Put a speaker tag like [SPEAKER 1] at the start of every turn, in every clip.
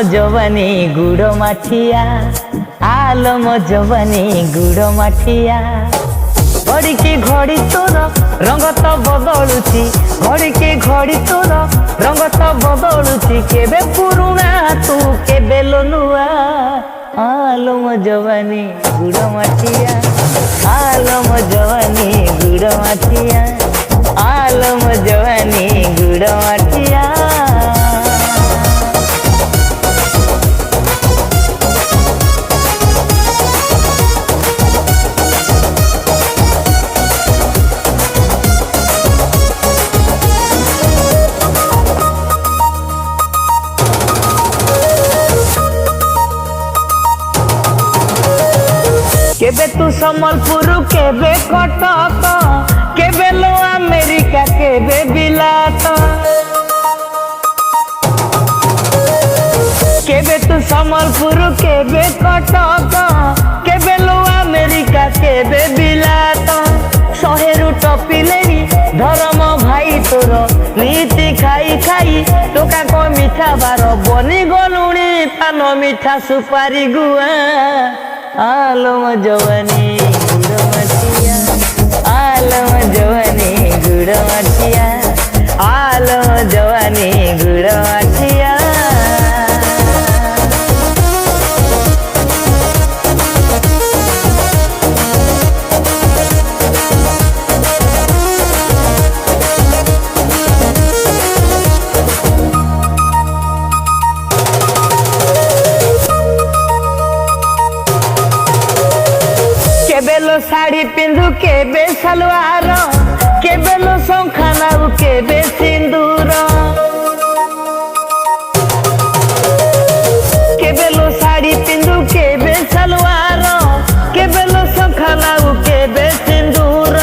[SPEAKER 1] जवानी गुड़ माठिया आलम जवानी गुड़ माठिया घड़ी की घड़ी तोर रंग तो बदलुची घड़ी की घड़ी तोर रंग तो बदलुची केबे पुरुणा तू केबे नुआ आलम जवानी गुड़ माठिया आलम जवानी गुड़ माठिया आलम जवानी गुड़ माठिया केबे तू सम्बलपुर केबे कटक केबे लो अमेरिका केबे बिलात केबे तू सम्बलपुर केबे कटक केबे लो अमेरिका केबे बिलात शहेरु टपिलेनी धर्म भाई तोर नीति खाई खाई टोका को मिठा बार बनी गलुणी पान मिठा सुपारी गुआ आलम जवानी गुड़ माठिया आलम जवानी गुड़ माठिया आलम जवानी गुड़ माठिया केबे लो साड़ी पिंधु केबे सलवार केबे लो शंखा नाउ केबे सिंदूर केबे लो साड़ी पिंधु केबे सलवार केबे लो शंखा नाउ केबे सिंदूर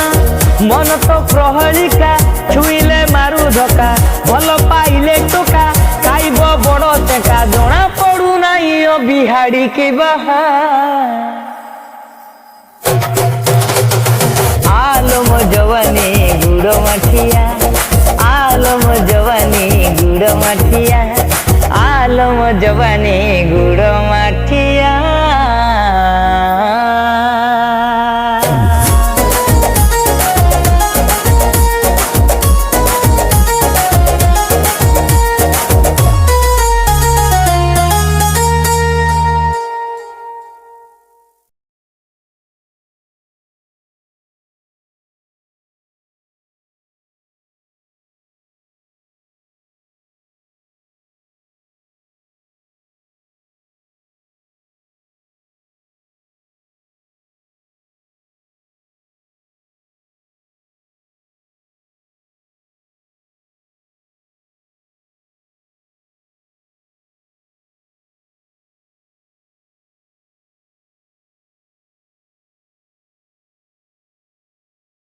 [SPEAKER 1] मन तो प्रहलिका छुईले मारु धक्का भल पाइले टोका खाइब बड़ टेका जना पड़ू नाही बिहाड़ी के बाहा आलम जवानी गुड़ माठिया आलम जवानी गुड़ माठिया आलम जवानी गुड़ माठिया।